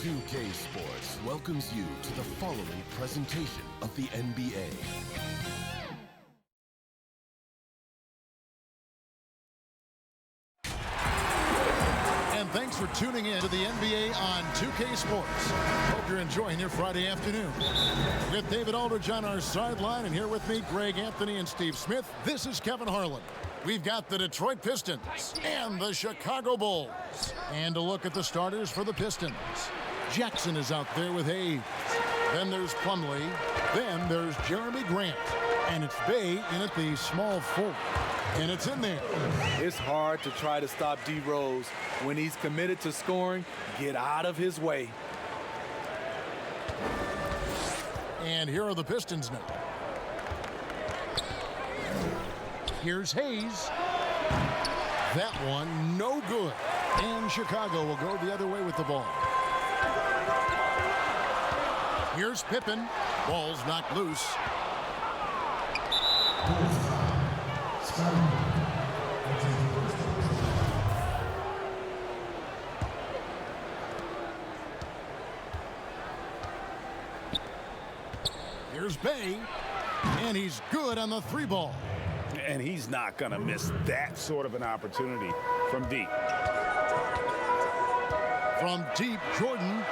2K Sports welcomes you to the following presentation of the NBA. And thanks for tuning in to the NBA on 2K Sports. Hope you're enjoying your Friday afternoon. With David Aldridge on our sideline, and here with me, Greg Anthony and Steve Smith, this is Kevin Harlan. We've got the Detroit Pistons and the Chicago Bulls. And a look at the starters for the Pistons. Jackson is out there with Hayes. Then there's Plumlee. Then there's Jeremy Grant. And it's Bay in at the small forward. And it's in there. It's hard to try to stop D. Rose when he's committed to scoring. Get out of his way. And here are the Pistons now. Here's Hayes. That one, no good. And Chicago will go the other way with the ball. Here's Pippen. Ball's knocked loose. Here's Bay. And he's good on the three ball. And he's not going to miss that sort of an opportunity from deep. From deep, Jordan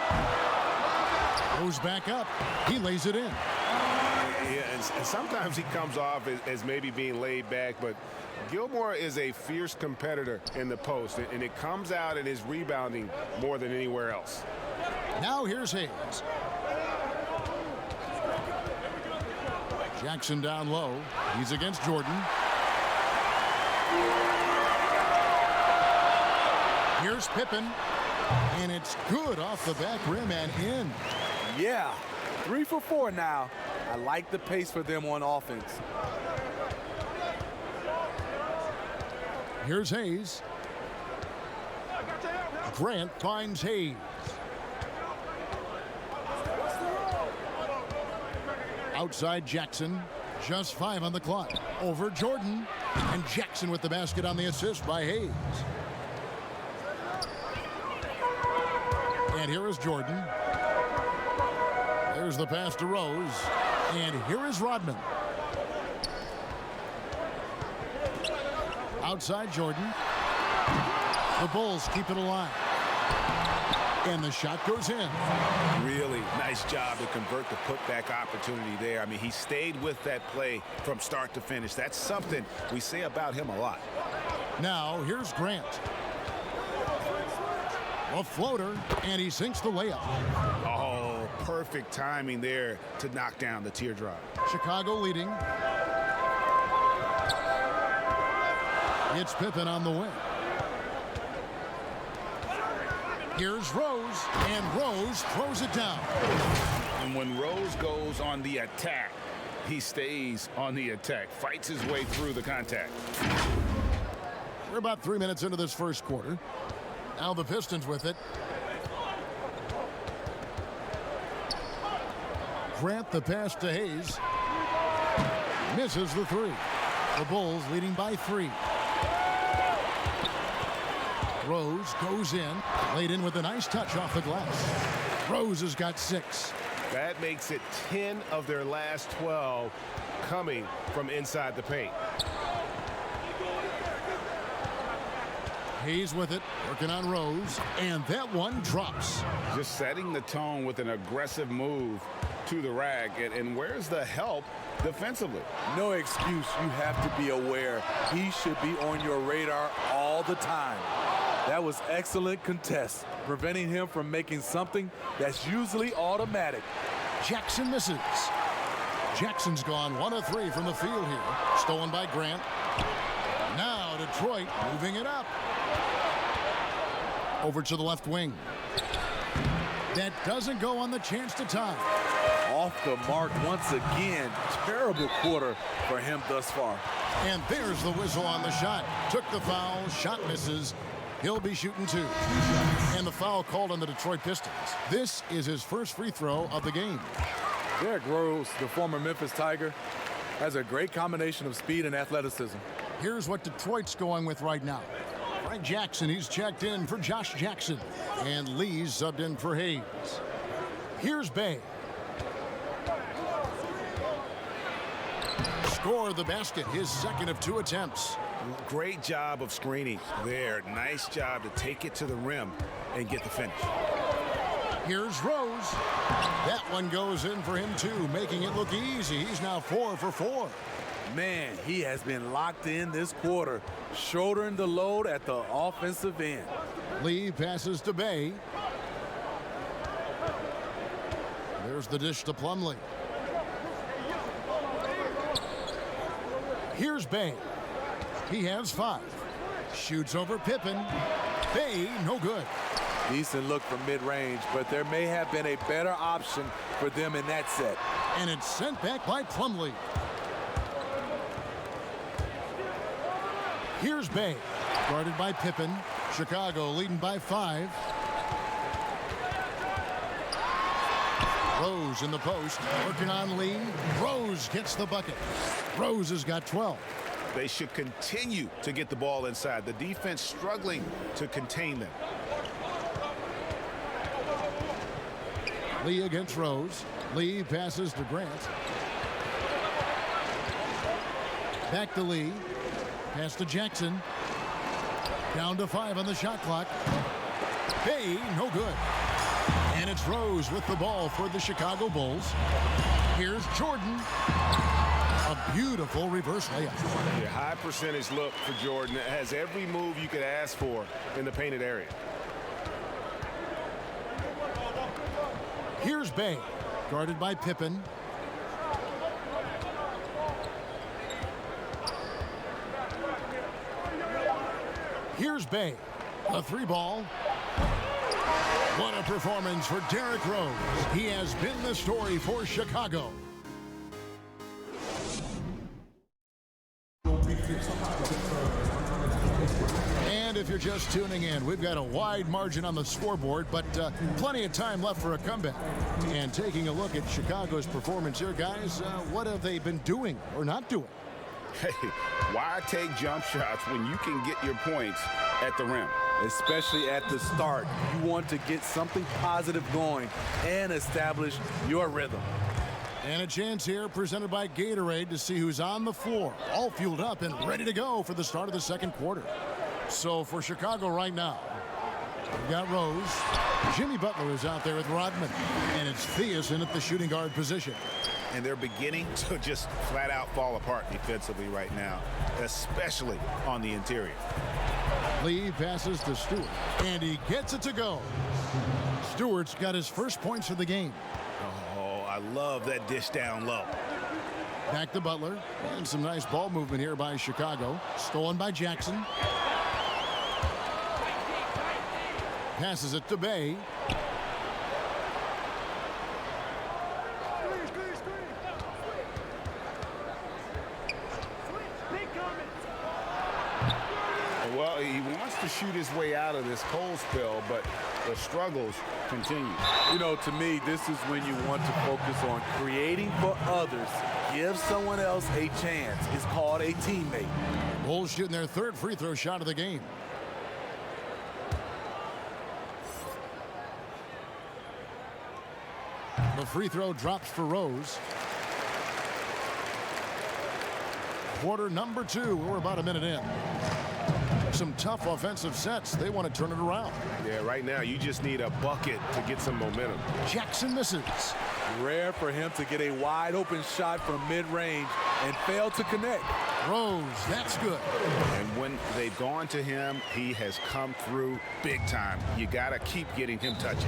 goes back up. He lays it in. Yeah, and sometimes he comes off as maybe being laid back, but Gilmore is a fierce competitor in the post, and it comes out in his rebounding more than anywhere else. Now here's Hayes. Jackson down low. He's against Jordan. Here's Pippen. And it's good off the back rim and in. Yeah, 3 for 4 now. I like the pace for them on offense. Here's Hayes. Grant finds Hayes. Outside Jackson. Just 5 on the clock. Over Jordan. And Jackson with the basket on the assist by Hayes. And here is Jordan. There's the pass to Rose. And here is Rodman. Outside Jordan. The Bulls keep it alive. And the shot goes in. Really nice job to convert the putback opportunity there. I mean, he stayed with that play from start to finish. That's something we say about him a lot. Now, here's Grant. A floater, and he sinks the layup. Oh, perfect timing there to knock down the teardrop. Chicago leading. It's Pippen on the wing. Here's Rose, and Rose throws it down. And when Rose goes on the attack, he stays on the attack, fights his way through the contact. We're about 3 minutes into this first quarter. Now the Pistons with it. Grant the pass to Hayes. Misses the three. The Bulls leading by 3. Rose goes in. Laid in with a nice touch off the glass. Rose has got 6. That makes it 10 of their last 12 coming from inside the paint. Hayes with it, working on Rose, and that one drops. Just setting the tone with an aggressive move to the rack. And where's the help defensively? No excuse. You have to be aware. He should be on your radar all the time. That was excellent contest, preventing him from making something that's usually automatic. Jackson misses. Jackson's gone 1 of 3 from the field here. Stolen by Grant. Now Detroit moving it up. Over to the left wing. That doesn't go on the chance to tie. Off the mark once again. Terrible quarter for him thus far. And there's the whistle on the shot. Took the foul, shot misses. He'll be shooting 2. And the foul called on the Detroit Pistons. This is his first free throw of the game. Derrick Rose, the former Memphis Tiger, has a great combination of speed and athleticism. Here's what Detroit's going with right now. Jackson. He's checked in for Josh Jackson. And Lee's subbed in for Hayes. Here's Bay. Score the basket, his second of 2 attempts. Great job of screening there. Nice job to take it to the rim and get the finish. Here's Rose. That one goes in for him too, making it look easy. He's now 4 for 4. Man, he has been locked in this quarter, shouldering the load at the offensive end. Lee passes to Bay. There's the dish to Plumlee. Here's Bay. He has 5. Shoots over Pippen. Bay, no good. Decent look from mid-range, but there may have been a better option for them in that set. And it's sent back by Plumlee. Here's Bay. Guarded by Pippen. Chicago leading by 5. Rose in the post. Working on Lee. Rose gets the bucket. Rose has got 12. They should continue to get the ball inside. The defense struggling to contain them. Lee against Rose. Lee passes to Grant. Back to Lee. Pass to Jackson. Down to 5 on the shot clock. Bay, no good. And it's Rose with the ball for the Chicago Bulls. Here's Jordan. A beautiful reverse layup. Yeah, high percentage look for Jordan. It has every move you could ask for in the painted area. Here's Bay. Guarded by Pippen. Here's Bay. A 3-ball. What a performance for Derrick Rose. He has been the story for Chicago. And if you're just tuning in, we've got a wide margin on the scoreboard, but plenty of time left for a comeback. And taking a look at Chicago's performance here, guys, what have they been doing or not doing? Hey, why take jump shots when you can get your points at the rim? Especially at the start. You want to get something positive going and establish your rhythm. And a chance here presented by Gatorade to see who's on the floor, all fueled up and ready to go for the start of the second quarter. So for Chicago right now, we've got Rose. Jimmy Butler is out there with Rodman. And it's Thiessen at the shooting guard position. And they're beginning to just flat out fall apart defensively right now, especially on the interior. Lee passes to Stewart, and he gets it to go. Stewart's got his first points of the game. Oh, I love that dish down low. Back to Butler, and some nice ball movement here by Chicago. Stolen by Jackson. Passes it to Bay. Well, he wants to shoot his way out of this cold spell, but the struggles continue. You know, to me, this is when you want to focus on creating for others. Give someone else a chance. It's called a teammate. Bulls shooting their third free throw shot of the game. The free throw drops for Rose. Quarter number 2. We're about a minute in. Some tough offensive sets. They want to turn it around. Yeah, right now you just need a bucket to get some momentum. Jackson misses. Rare for him to get a wide open shot from mid-range and fail to connect. Rose, that's good. And when they've gone to him, he has come through big time. You got to keep getting him touches.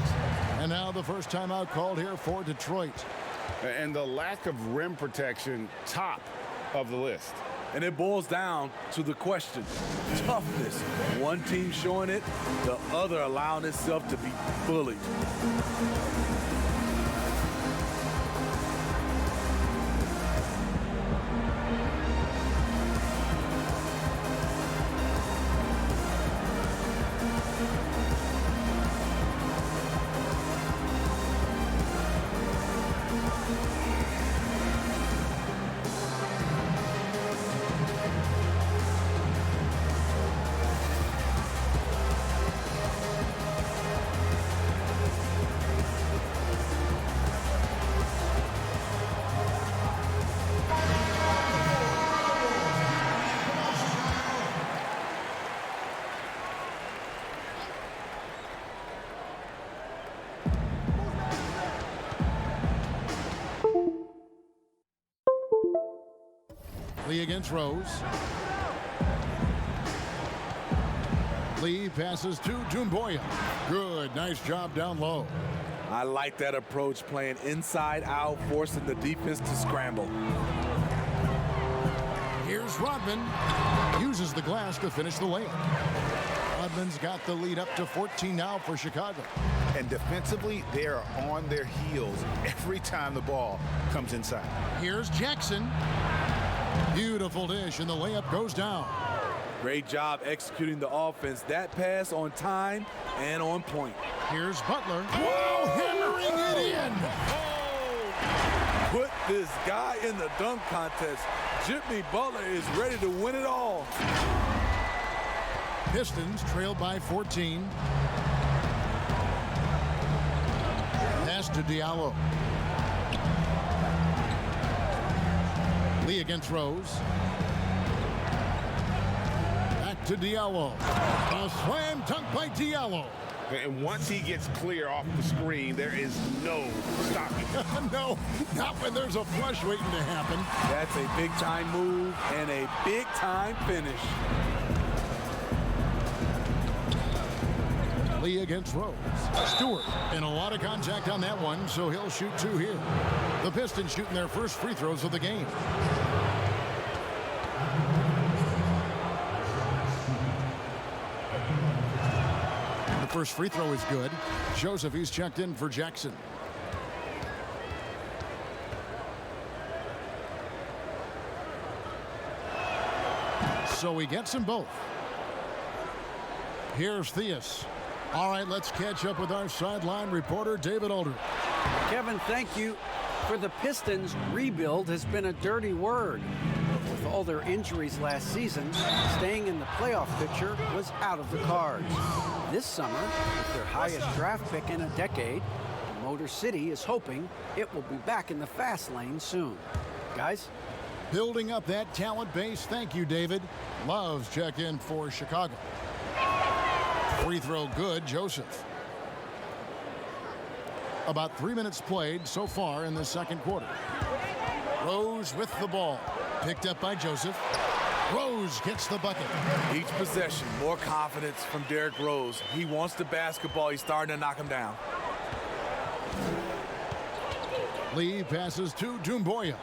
And now the first timeout called here for Detroit. And the lack of rim protection, top of the list. And it boils down to the question, toughness. One team showing it, the other allowing itself to be bullied. Lee against Rose. Lee passes to Doumbouya. Good, nice job down low. I like that approach, playing inside out, forcing the defense to scramble. Here's Rodman. Uses the glass to finish the layup. Rodman's got the lead up to 14 now for Chicago. And defensively, they are on their heels every time the ball comes inside. Here's Jackson. Beautiful dish, and the layup goes down. Great job executing the offense. That pass on time and on point. Here's Butler. Whoa, hammering it in. Oh! Put this guy in the dunk contest. Jimmy Butler is ready to win it all. Pistons trailed by 14. Pass to Diallo. Lee against Rose. Back to Diallo. A slam dunk by Diallo. And once he gets clear off the screen, there is no stopping. No, not when there's a flush waiting to happen. That's a big-time move and a big-time finish. Lee against Rose. Stewart, and a lot of contact on that one, so he'll shoot two here. The Pistons shooting their first free throws of the game. The first free throw is good. Joseph, he's checked in for Jackson. So he gets them both. Here's Theus. All right, let's catch up with our sideline reporter, David Aldridge. Kevin, thank you. For the Pistons, rebuild has been a dirty word. With all their injuries last season, staying in the playoff picture was out of the cards. This summer, with their highest draft pick in a decade, Motor City is hoping it will be back in the fast lane soon. Guys? Building up that talent base. Thank you, David. Loves check in for Chicago. Free throw good, Joseph. About 3 minutes played so far in the second quarter. Rose with the ball. Picked up by Joseph. Rose gets the bucket. Each possession, more confidence from Derrick Rose. He wants the basketball. He's starting to knock him down. Lee passes to Doumbouya.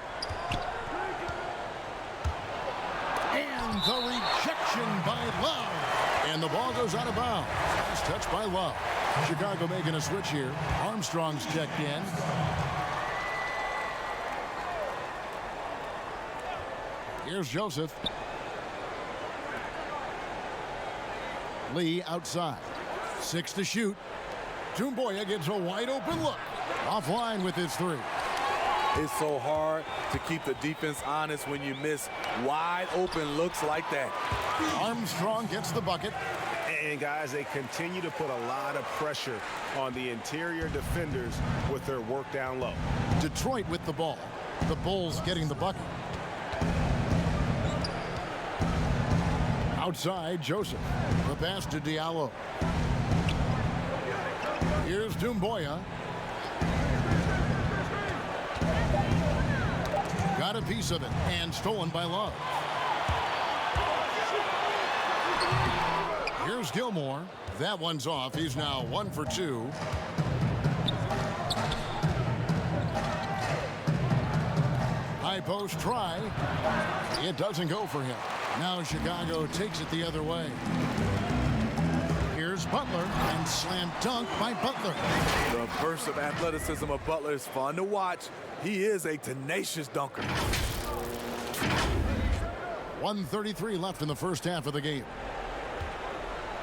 And the rejection by Love. And the ball goes out of bounds. Nice touch by Love. Chicago making a switch here. Armstrong's checked in. Here's Joseph. Lee outside. 6 to shoot. Doumbouya gets a wide open look. Offline with his three. It's so hard to keep the defense honest when you miss wide open looks like that. Armstrong gets the bucket. And guys, they continue to put a lot of pressure on the interior defenders with their work down low. Detroit with the ball. The Bulls getting the bucket. Outside, Joseph. The pass to Diallo. Here's Doumbouya. Got a piece of it and stolen by Love. Here's Gilmore. That one's off. He's now 1 for 2. High post try. It doesn't go for him. Now Chicago takes it the other way. Here's Butler, and slam dunk by Butler. The burst of athleticism of Butler is fun to watch. He is a tenacious dunker. 1:33 left in the first half of the game.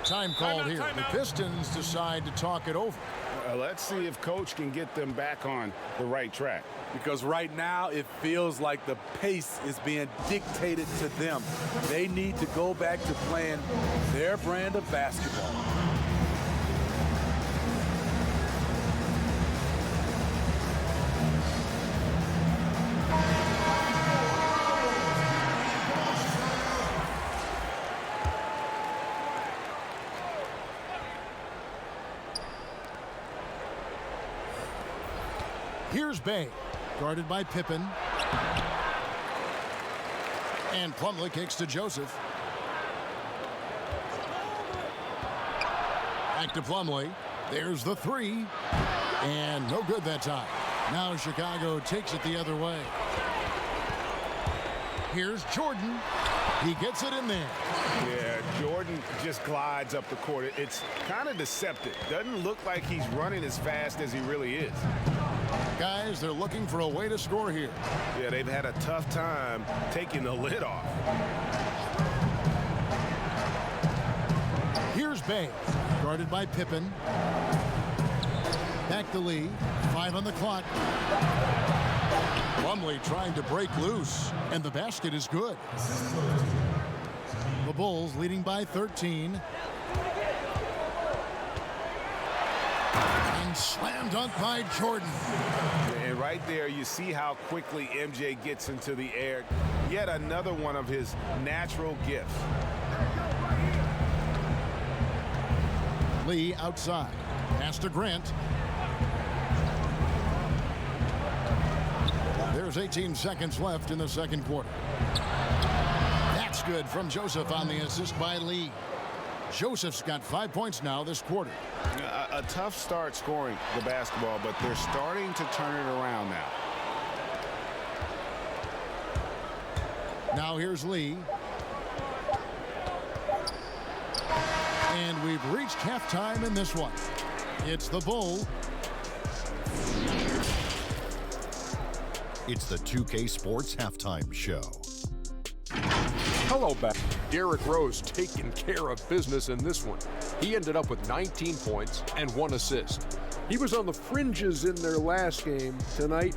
Time called here. The Pistons decide to talk it over. Let's see if Coach can get them back on the right track. Because right now it feels like the pace is being dictated to them. They need to go back to playing their brand of basketball. Here's Bay, guarded by Pippen. And Plumlee kicks to Joseph. Back to Plumlee. There's the three. And no good that time. Now Chicago takes it the other way. Here's Jordan. He gets it in there. Yeah, Jordan just glides up the court. It's kind of deceptive. Doesn't look like he's running as fast as he really is. Guys, they're looking for a way to score here. Yeah, they've had a tough time taking the lid off. Here's Bay, guarded by Pippen. Back to Lee. 5 on the clock. Plumlee trying to break loose, and the basket is good. The Bulls leading by 13. And slam dunk by Jordan. And right there, you see how quickly MJ gets into the air. Yet another one of his natural gifts. Lee outside. Pass to Grant. There's 18 seconds left in the second quarter. That's good from Joseph on the assist by Lee. Joseph's got 5 points now this quarter. A tough start scoring the basketball, but they're starting to turn it around now. Now here's Lee. And we've reached halftime in this one. It's the Bull. It's the 2K Sports Halftime Show. Hello back. Derrick Rose taking care of business in this one. He ended up with 19 points and 1 assist. He was on the fringes in their last game. Tonight,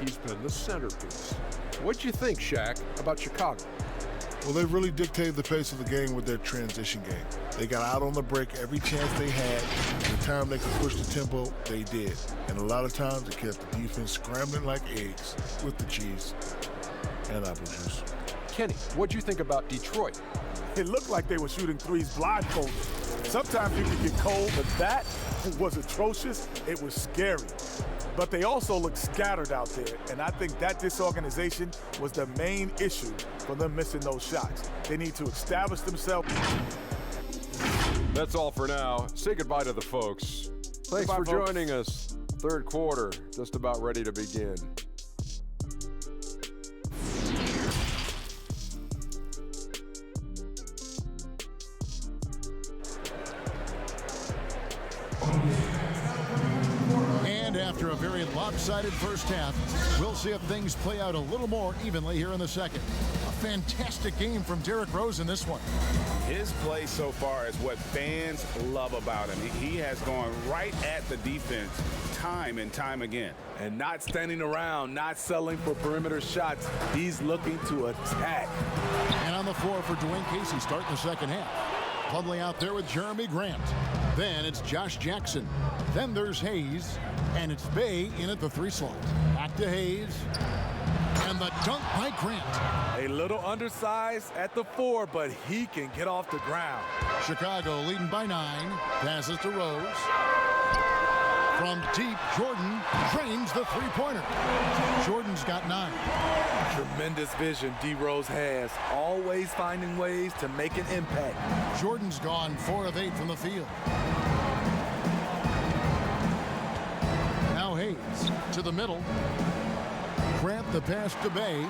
he's been the centerpiece. What'd you think, Shaq, about Chicago? Well, they really dictated the pace of the game with their transition game. They got out on the break every chance they had. The time they could push the tempo, they did. And a lot of times it kept the defense scrambling like eggs with the cheese and apple juice. Kenny, what'd you think about Detroit? It looked like they were shooting threes blindfolded. Sometimes you could get cold, but that was atrocious. It was scary. But they also looked scattered out there, and I think that disorganization was the main issue for them missing those shots. They need to establish themselves. That's all for now. Say goodbye to the folks. Thanks for joining us. Third quarter, just about ready to begin. After a very lopsided first half, we'll see if things play out a little more evenly here in the second. A fantastic game from Derrick Rose in this one. His play so far is what fans love about him. He has gone right at the defense time and time again. And not standing around, not settling for perimeter shots. He's looking to attack. And on the floor for Dwayne Casey starting the second half. Plumlee out there with Jeremy Grant. Then it's Josh Jackson. Then there's Hayes. And it's Bay in at the 3 slot. Back to Hayes. And the dunk by Grant. A little undersized at the 4, but he can get off the ground. Chicago leading by 9. Passes to Rose. From deep, Jordan drains the 3-pointer. Jordan's got 9. Tremendous vision D. Rose has. Always finding ways to make an impact. Jordan's gone 4 of 8 from the field. Now Hayes to the middle. Grant the pass to Bay.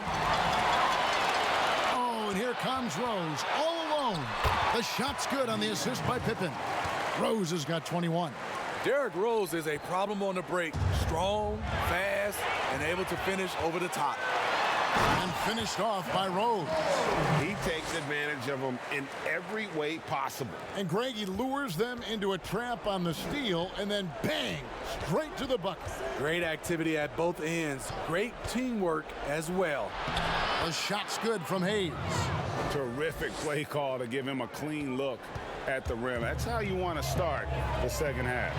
Oh, and here comes Rose all alone. The shot's good on the assist by Pippen. Rose has got 21. Derrick Rose is a problem on the break. Strong, fast, and able to finish over the top. And finished off by Rose. He takes advantage of them in every way possible. And Greg, he lures them into a trap on the steal, and then bang, straight to the bucket. Great activity at both ends. Great teamwork as well. The shot's good from Hayes. Terrific play call to give him a clean look at the rim. That's how you want to start the second half.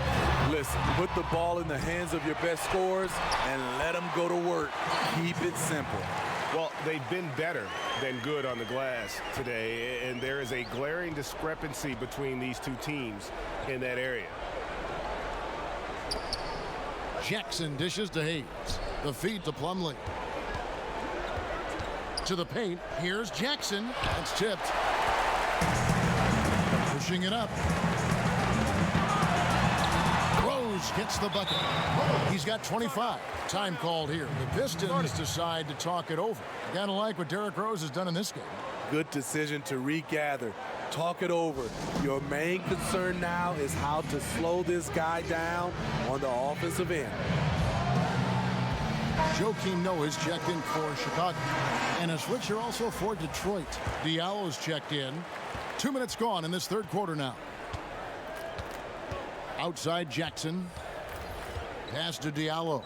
Listen, put the ball in the hands of your best scorers and let them go to work. Keep it simple. Well, they've been better than good on the glass today, and there is a glaring discrepancy between these two teams in that area. Jackson dishes to Hayes. The feed to Plumlee. To the paint. Here's Jackson. It's tipped. Pushing it up. Rose gets the bucket. He's got 25. Time called here. The Pistons decide to talk it over. Gotta like what Derrick Rose has done in this game. Good decision to regather. Talk it over. Your main concern now is how to slow this guy down on the offensive end. Joakim Noah's checked in for Chicago. And a switcher also for Detroit. Diallo's checked in. 2 minutes gone in this third quarter now. Outside Jackson. Pass to Diallo.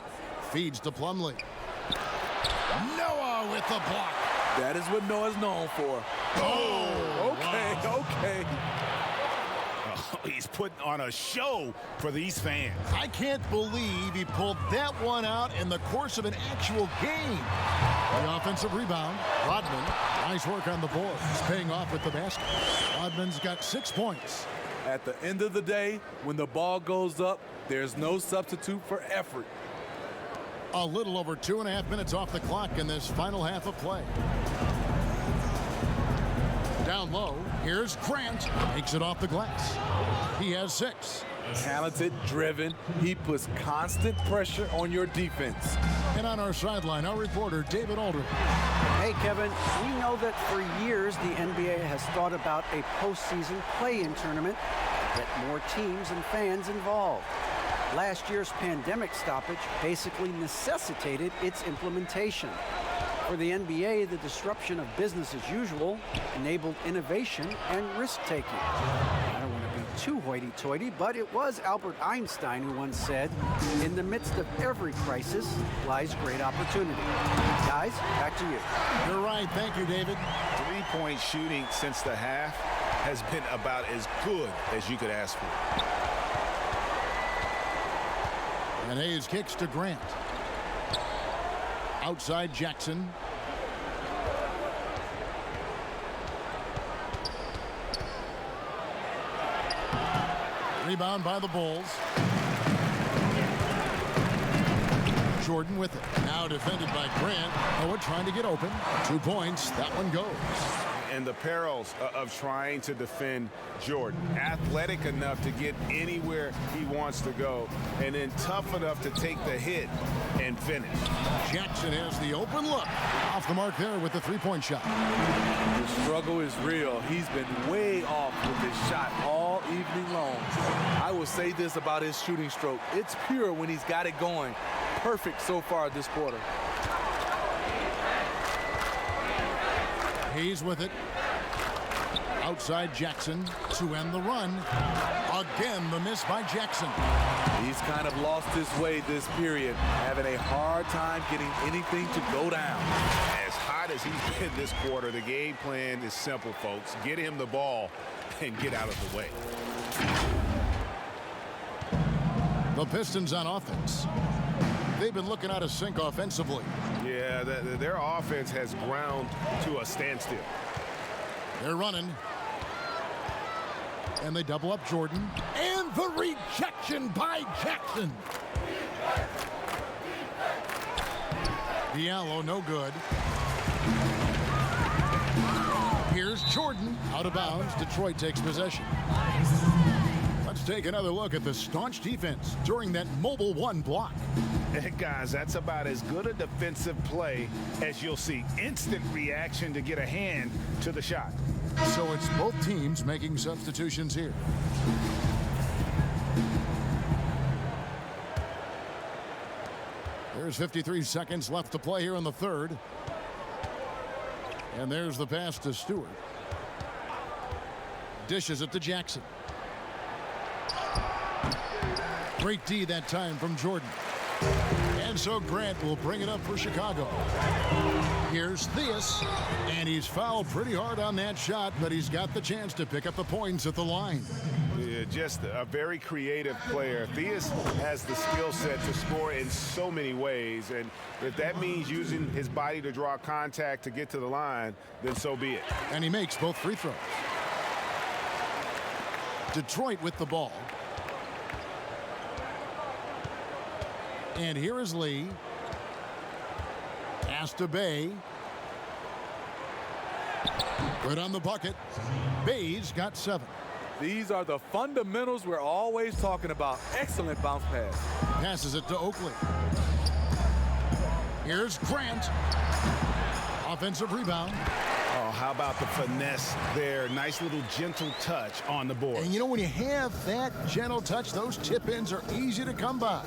Feeds to Plumlee. Noah with the block. That is what Noah's known for. Oh, Okay, wow. okay. Oh, he's putting on a show for these fans. I can't believe he pulled that one out in the course of an actual game. The offensive rebound. Rodman. Nice work on the board. He's paying off with the basket. Rodman's got 6 points. At the end of the day, when the ball goes up, there's no substitute for effort. A little over 2.5 minutes off the clock in this final half of play. Down low, here's Grant. Makes it off the glass. He has 6. Talented, driven. He puts constant pressure on your defense. And on our sideline, our reporter, David Aldridge. Hey, Kevin, we know that for years the NBA has thought about a postseason play-in tournament to get more teams and fans involved. Last year's pandemic stoppage basically necessitated its implementation. For the NBA, the disruption of business as usual enabled innovation and risk-taking. I don't want to be too hoity-toity, but it was Albert Einstein who once said, "In the midst of every crisis lies great opportunity." Guys, back to you. You're right. Thank you, David. Three-point shooting since the half has been about as good as you could ask for. And Hayes kicks to Grant. Outside Jackson. Rebound by the Bulls. Jordan with it. Now defended by Grant. Noah trying to get open. 2 points. That one goes. And the perils of trying to defend Jordan. Athletic enough to get anywhere he wants to go, and then tough enough to take the hit and finish. Jackson has the open look. Off the mark there with the three-point shot. The struggle is real. He's been way off with his shot all evening long. I will say this about his shooting stroke. It's pure when he's got it going. Perfect so far this quarter. Hayes with it. Outside Jackson to end the run. Again, the miss by Jackson. He's kind of lost his way this period, having a hard time getting anything to go down. As hot as he's been this quarter, the game plan is simple, folks. Get him the ball and get out of the way. The Pistons on offense. They've been looking out of sync offensively. Yeah, their offense has ground to a standstill. They're running. And they double up Jordan. And the rejection by Jackson. Diallo, no good. Here's Jordan. Out of bounds. Detroit takes possession. Let's take another look at the staunch defense during that mobile one block. Hey, guys, that's about as good a defensive play as you'll see. Instant reaction to get a hand to the shot. So it's both teams making substitutions here. There's 53 seconds left to play here in the third. And there's the pass to Stewart. Dishes it to Jackson. Great D that time from Jordan. And so Grant will bring it up for Chicago. Here's Theus, and he's fouled pretty hard on that shot, but he's got the chance to pick up the points at the line. Yeah, just a very creative player. Theus has the skill set to score in so many ways, and if that means using his body to draw contact to get to the line, then so be it. And he makes both free throws. Detroit with the ball. And here is Lee. Pass to Bay. Good on the bucket. Bay's got 7. These are the fundamentals we're always talking about. Excellent bounce pass. Passes it to Oakley. Here's Grant. Offensive rebound. Oh, how about the finesse there? Nice little gentle touch on the board. And you know, when you have that gentle touch, those tip-ins are easy to come by.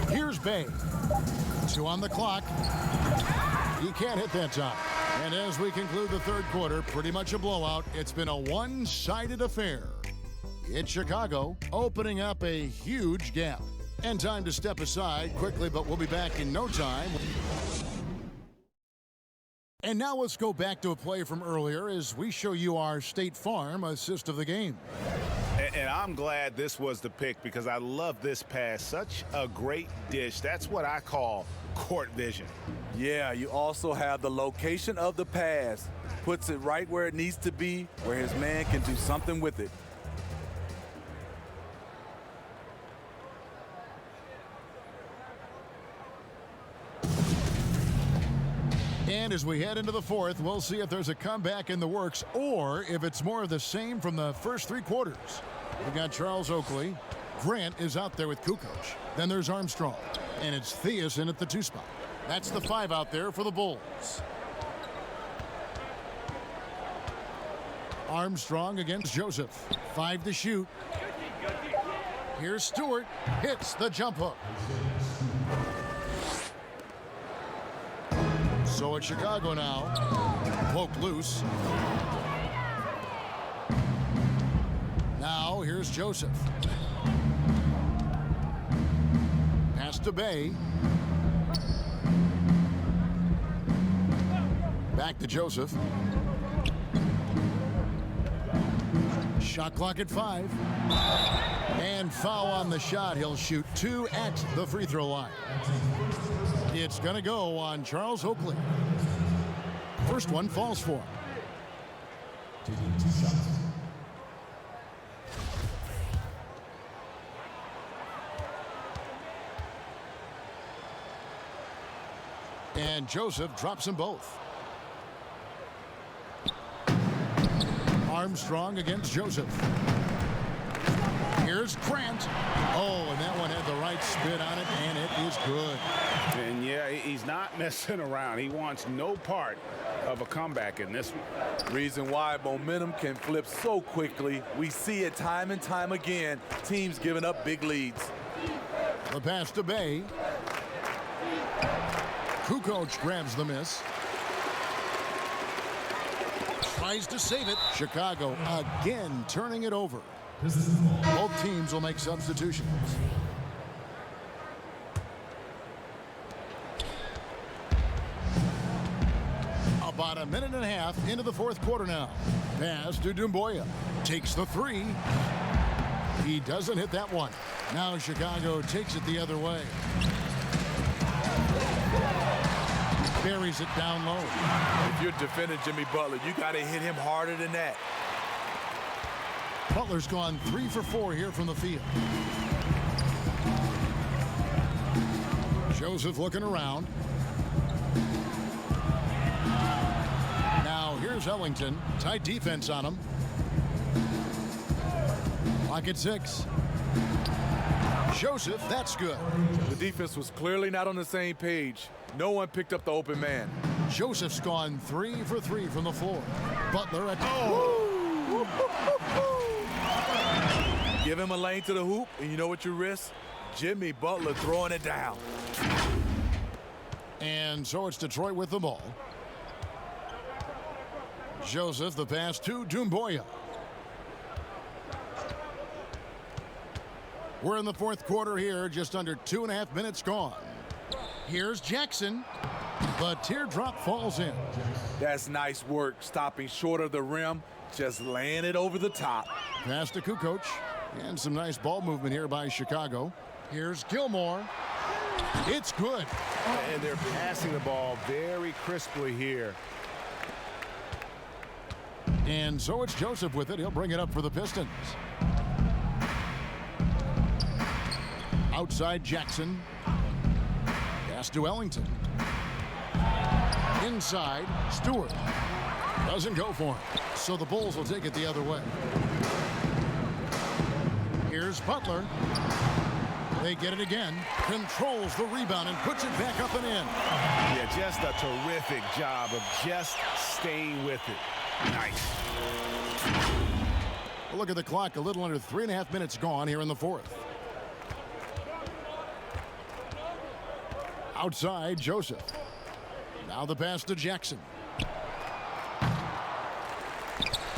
Here's Bay. 2 on the clock. He can't hit that time. And as we conclude the third quarter, pretty much a blowout. It's been a one-sided affair. It's Chicago opening up a huge gap. And time to step aside quickly, but we'll be back in no time. And now let's go back to a play from earlier as we show you our State Farm assist of the game. And I'm glad this was the pick because I love this pass. Such a great dish. That's what I call court vision. Yeah, you also have the location of the pass. Puts it right where it needs to be, where his man can do something with it. And as we head into the fourth, we'll see if there's a comeback in the works or if it's more of the same from the first 3 quarters. We got Charles Oakley. Grant is out there with Kukoc. Then there's Armstrong. And it's Theus in at the 2 spot. That's the 5 out there for the Bulls. Armstrong against Joseph. 5 to shoot. Here's Stewart. Hits the jump hook. So it's Chicago now. Poke loose. Now here's Joseph. Pass to Bay. Back to Joseph. Shot clock at 5. And foul on the shot. He'll shoot 2 at the free throw line. It's going to go on Charles Oakley. First one falls for him. And Joseph drops them both. Armstrong against Joseph. Here's Grant. Oh, and that one had the right spin on it, and it is good. And yeah, he's not messing around. He wants no part of a comeback in this one. Reason why momentum can flip so quickly. We see it time and time again. Teams giving up big leads. The pass to Bay. Kukoc grabs the miss. Tries to save it. Chicago again turning it over. Both teams will make substitutions. About a minute and a half into the fourth quarter now. Pass to Doumbouya. Takes the 3. He doesn't hit that one. Now Chicago takes it the other way. Buries it down low. If you're defending Jimmy Butler, you got to hit him harder than that. Butler's gone 3 for 4 here from the field. Joseph looking around. Now here's Ellington. Tight defense on him. Clock at 6. Joseph, that's good. The defense was clearly not on the same page. No one picked up the open man. Joseph's gone 3 for 3 from the floor. Butler at Give him a lane to the hoop, and you know what you risk? Jimmy Butler throwing it down. And so it's Detroit with the ball. Joseph, the pass to Doumbouya. We're in the fourth quarter here, just under 2.5 minutes gone. Here's Jackson. The teardrop falls in. That's nice work, stopping short of the rim, just laying it over the top. Pass to Kukoc. And some nice ball movement here by Chicago. Here's Gilmore. It's good. And they're passing the ball very crisply here. And so it's Joseph with it. He'll bring it up for the Pistons. Outside Jackson. Pass to Ellington. Inside, Stewart. Doesn't go for him. So the Bulls will take it the other way. Here's Butler. They get it again. Controls the rebound and puts it back up and in. Yeah, just a terrific job of just staying with it. Nice. Look at the clock. A little under 3.5 minutes gone here in the fourth. Outside, Joseph. Now the pass to Jackson.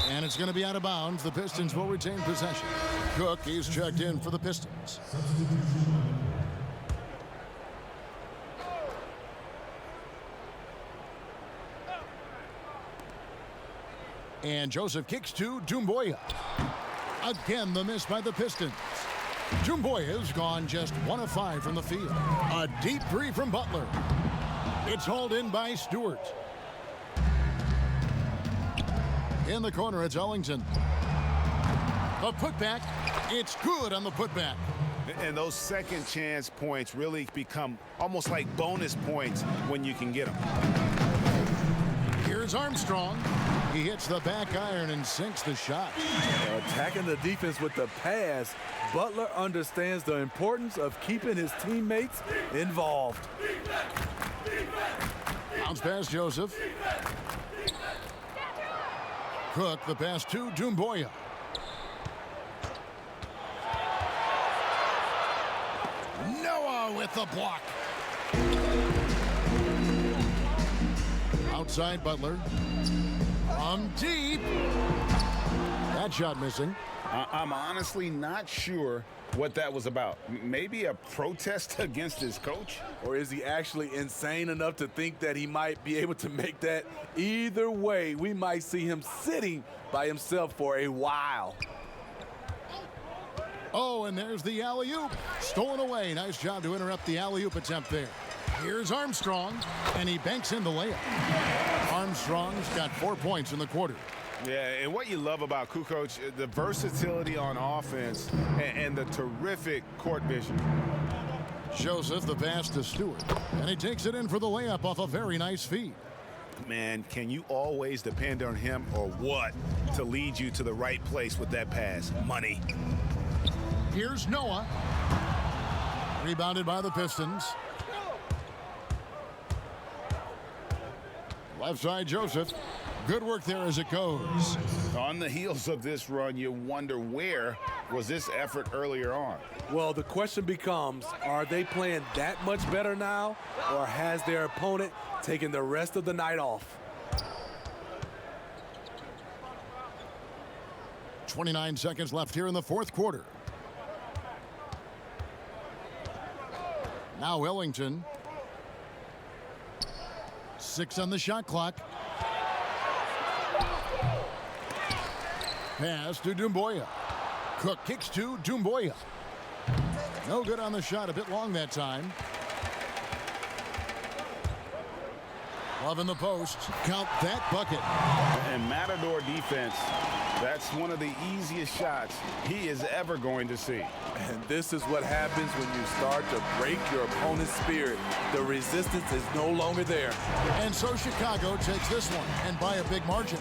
And it's going to be out of bounds. The Pistons will retain possession. Cook, he's checked in for the Pistons. And Joseph kicks to Doumbouya. Again, the miss by the Pistons. Doumbouya's gone just 1 of 5 from the field. A deep three from Butler. It's hauled in by Stewart. In the corner, it's Ellington. The putback, it's good on the putback. And those second chance points really become almost like bonus points when you can get them. Here's Armstrong. He hits the back iron and sinks the shot. Attacking the defense with the pass, Butler understands the importance of keeping his teammates involved. Bounce pass, Joseph. Cook, the pass to Doumbouya. Noah with the block. Outside Butler. From deep. That shot missing. I'm honestly not sure what that was about. Maybe a protest against his coach? Or is he actually insane enough to think that he might be able to make that? Either way, we might see him sitting by himself for a while. Oh, and there's the alley-oop. Stolen away. Nice job to interrupt the alley-oop attempt there. Here's Armstrong, and he banks in the layup. Armstrong's got 4 points in the quarter. Yeah, and what you love about Kukoc, the versatility on offense and the terrific court vision. Joseph, the pass to Stewart, and he takes it in for the layup off a very nice feed. Man, can you always depend on him or what to lead you to the right place with that pass? Money. Here's Noah. Rebounded by the Pistons. Left side, Joseph. Good work there as it goes. On the heels of this run, you wonder where was this effort earlier on? Well, the question becomes, are they playing that much better now, or has their opponent taken the rest of the night off? 29 seconds left here in the fourth quarter. Now Ellington. 6 on the shot clock. Pass to Doumbouya. Cook kicks to Doumbouya. No good on the shot, a bit long that time. Love in the post. Count that bucket. And Matador defense, that's one of the easiest shots he is ever going to see. And this is what happens when you start to break your opponent's spirit. The resistance is no longer there. And so Chicago takes this one, and by a big margin.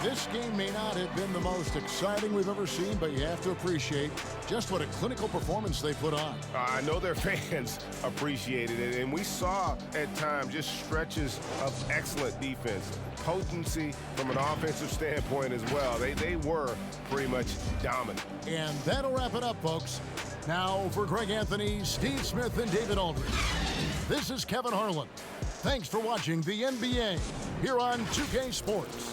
This game may not have been the most exciting we've ever seen, but you have to appreciate just what a clinical performance they put on. I know their fans appreciated it, and we saw at times just stretches of excellent defense. Potency from an offensive standpoint as well. They were pretty much dominant. And that'll wrap it up, folks. Now for Greg Anthony, Steve Smith, and David Aldridge. This is Kevin Harlan. Thanks for watching the NBA here on 2K Sports.